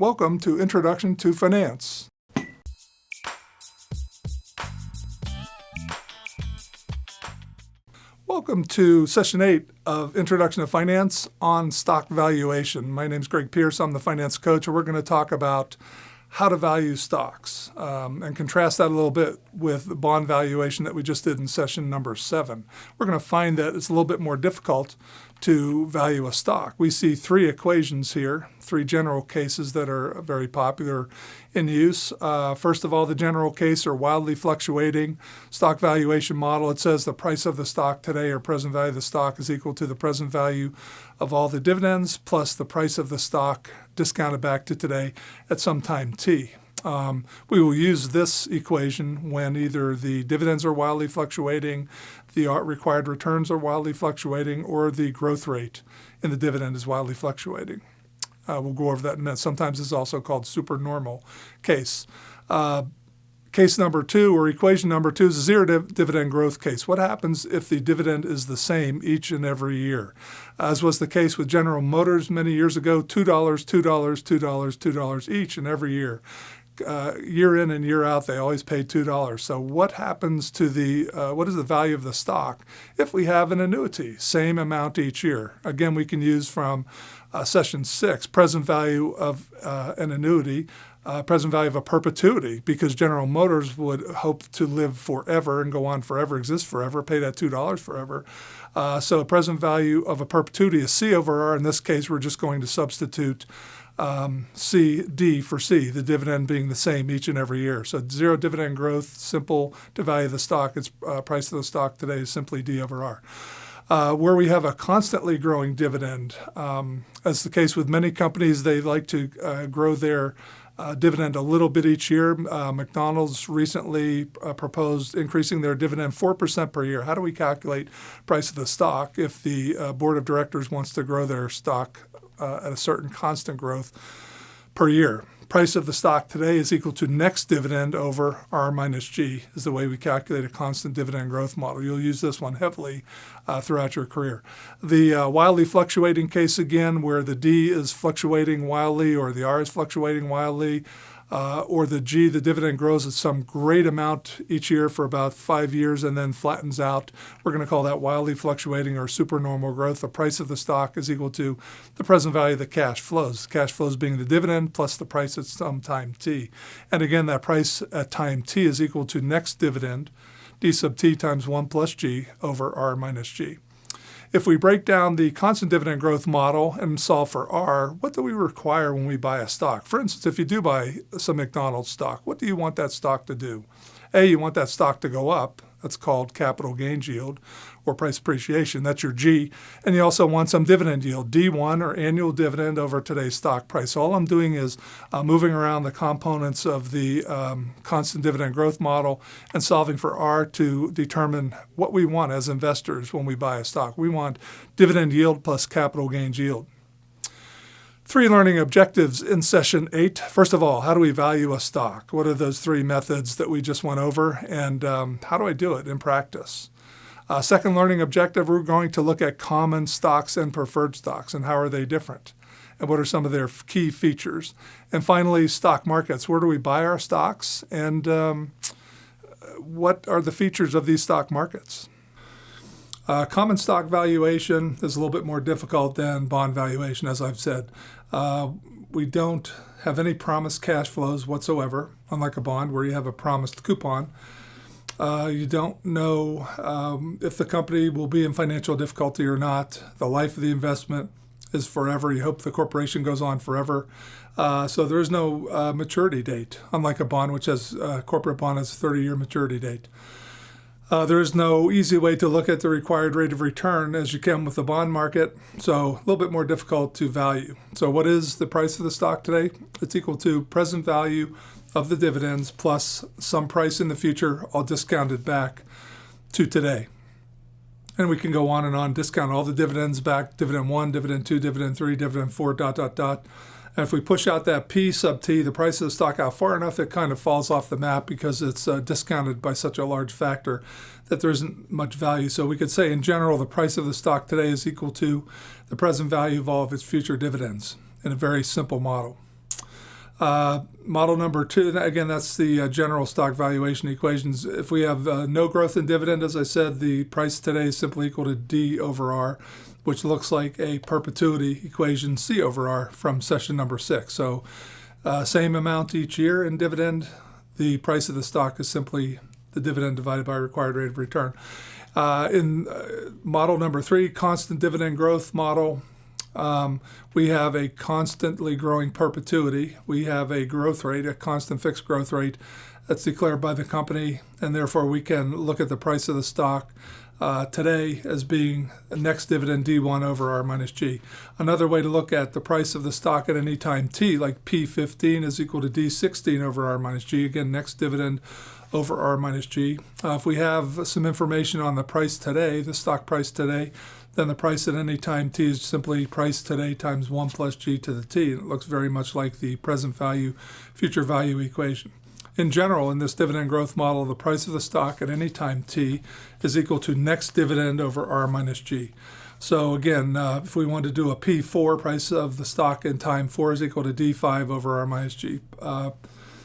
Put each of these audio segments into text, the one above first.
Welcome to Introduction to Finance. Welcome to Session 8 of Introduction to Finance on stock valuation. My name is Greg Pierce. I'm the finance coach, and we're going to talk about how to value stocks and contrast that a little bit with the bond valuation that we just did in session number 7. We're going to find that it's a little bit more difficult to value a stock. We see 3 equations here, 3 general cases that are very popular in use. First of all, the general case or wildly fluctuating stock valuation model. It says the price of the stock today or present value of the stock is equal to the present value of all the dividends plus the price of the stock discounted back to today at some time t. We will use this equation when either the dividends are wildly fluctuating, the required returns are wildly fluctuating, or the growth rate in the dividend is wildly fluctuating. We'll go over that in a minute. Sometimes it's also called supernormal case. Case number 2, or equation number 2, is a zero dividend growth case. What happens if the dividend is the same each and every year? As was the case with General Motors many years ago, $2, $2, $2, $2 each and every year. Year in and year out, they always pay $2. So what happens to what is the value of the stock if we have an annuity, same amount each year? Again, we can use from session 6, present value of an annuity, present value of a perpetuity, because General Motors would hope to live forever and go on forever, exist forever, pay that $2 forever. So present value of a perpetuity is C over R. In this case, we're just going to substitute D for C, the dividend being the same each and every year. So zero dividend growth, simple to value the stock. Its price of the stock today is simply D over R. Where we have a constantly growing dividend, as the case with many companies, they like to grow their dividend a little bit each year. McDonald's recently proposed increasing their dividend 4% per year. How do we calculate price of the stock if the board of directors wants to grow their stock at a certain constant growth per year? Price of the stock today is equal to next dividend over R minus G is the way we calculate a constant dividend growth model. You'll use this one heavily throughout your career. The wildly fluctuating case again, where the D is fluctuating wildly or the R is fluctuating wildly, or the G, the dividend grows at some great amount each year for about 5 years and then flattens out. We're going to call that wildly fluctuating or supernormal growth. The price of the stock is equal to the present value of the cash flows. Cash flows being the dividend plus the price at some time t. And again, that price at time t is equal to next dividend, D sub t times 1 plus G over R minus G. If we break down the constant dividend growth model and solve for R, what do we require when we buy a stock? For instance, if you do buy some McDonald's stock, what do you want that stock to do? A, you want that stock to go up. That's called capital gains yield or price appreciation. That's your G. And you also want some dividend yield, D1 or annual dividend over today's stock price. All I'm doing is moving around the components of the constant dividend growth model and solving for R to determine what we want as investors when we buy a stock. We want dividend yield plus capital gains yield. 3 learning objectives in session 8. First of all, how do we value a stock? What are those 3 methods that we just went over? And how do I do it in practice? Second learning objective, we're going to look at common stocks and preferred stocks and how are they different? And what are some of their key features? And finally, stock markets. Where do we buy our stocks? And what are the features of these stock markets? Common stock valuation is a little bit more difficult than bond valuation, as I've said. We don't have any promised cash flows whatsoever, unlike a bond where you have a promised coupon. You don't know if the company will be in financial difficulty or not. The life of the investment is forever. You hope the corporation goes on forever. So there is no maturity date, unlike a bond, which has corporate bond has a 30-year maturity date. There is no easy way to look at the required rate of return as you can with the bond market, so a little bit more difficult to value. So what is the price of the stock today? It's equal to present value of the dividends plus some price in the future, all discounted back to today. And we can go on, discount all the dividends back, dividend 1, dividend 2, dividend 3, dividend 4, ... And if we push out that P sub T, the price of the stock out far enough, it kind of falls off the map because it's discounted by such a large factor that there isn't much value. So we could say in general, the price of the stock today is equal to the present value of all of its future dividends in a very simple model. Model number 2, again, that's the general stock valuation equations. If we have no growth in dividend, as I said, the price today is simply equal to D over R, which looks like a perpetuity equation, C over R, from session number 6. So same amount each year in dividend. The price of the stock is simply the dividend divided by required rate of return. In model number 3, constant dividend growth model, we have a constantly growing perpetuity. We have a growth rate, a constant fixed growth rate that's declared by the company, and therefore we can look at the price of the stock today as being next dividend D1 over R minus G. Another way to look at the price of the stock at any time T, like P15 is equal to D16 over R minus G. Again, next dividend over R minus G. If we have some information on the price today, the stock price today, then the price at any time T is simply price today times 1 plus G to the T. And it looks very much like the present value, future value equation. In general, in this dividend growth model, the price of the stock at any time T is equal to next dividend over R minus G. So again, if we want to do a P4, price of the stock in time 4 is equal to D5 over R minus G.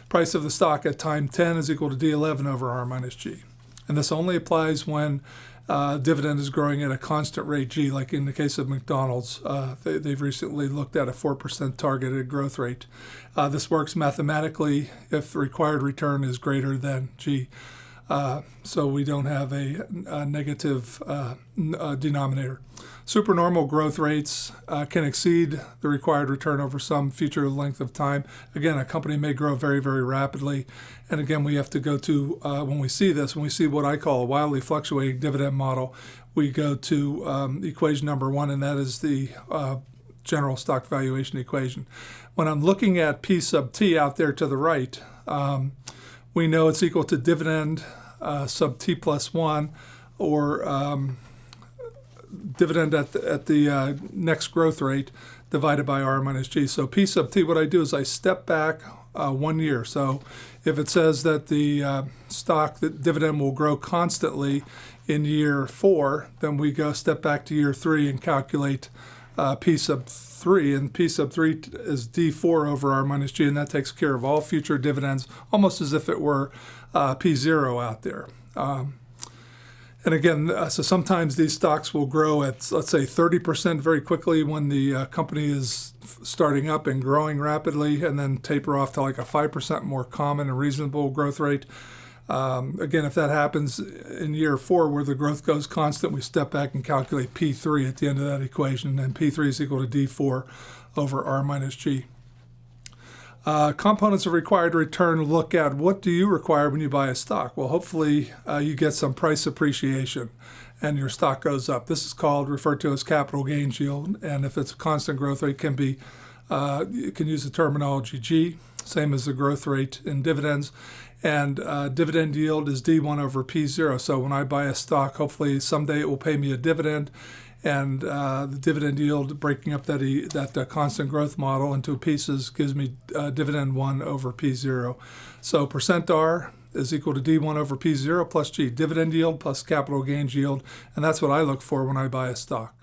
Price of the stock at time 10 is equal to D11 over R minus G. And this only applies when dividend is growing at a constant rate G, like in the case of McDonald's. They've recently looked at a 4% targeted growth rate. This works mathematically if the required return is greater than G. So we don't have a negative denominator. Supernormal growth rates can exceed the required return over some future length of time. Again, a company may grow very, very rapidly. And again, we have to go to, when we see this, when we see what I call a wildly fluctuating dividend model, we go to equation number 1, and that is the general stock valuation equation. When I'm looking at P sub T out there to the right, we know it's equal to dividend sub T plus 1, or dividend at the next growth rate divided by R minus G. So P sub T, what I do is I step back 1 year. So if it says that the dividend will grow constantly in year 4, then we go step back to year 3 and calculate P sub 3, and P sub 3 is D4 over R minus G, and that takes care of all future dividends, almost as if it were P0 out there. And again, so sometimes these stocks will grow at, let's say, 30% very quickly when the company is starting up and growing rapidly, and then taper off to like a 5% more common and reasonable growth rate. Again, if that happens in year 4 where the growth goes constant, we step back and calculate P3 at the end of that equation, and P3 is equal to D4 over R minus G. Components of required return look at what do you require when you buy a stock. Well, hopefully you get some price appreciation and your stock goes up. This is referred to as capital gains yield, and if it's a constant growth rate, can be you can use the terminology G, same as the growth rate in dividends. And dividend yield is D1 over P0. So when I buy a stock, hopefully someday it will pay me a dividend. And the dividend yield, breaking up that constant growth model into pieces, gives me dividend 1 over P0. So percent R is equal to D1 over P0 plus G, dividend yield plus capital gains yield. And that's what I look for when I buy a stock.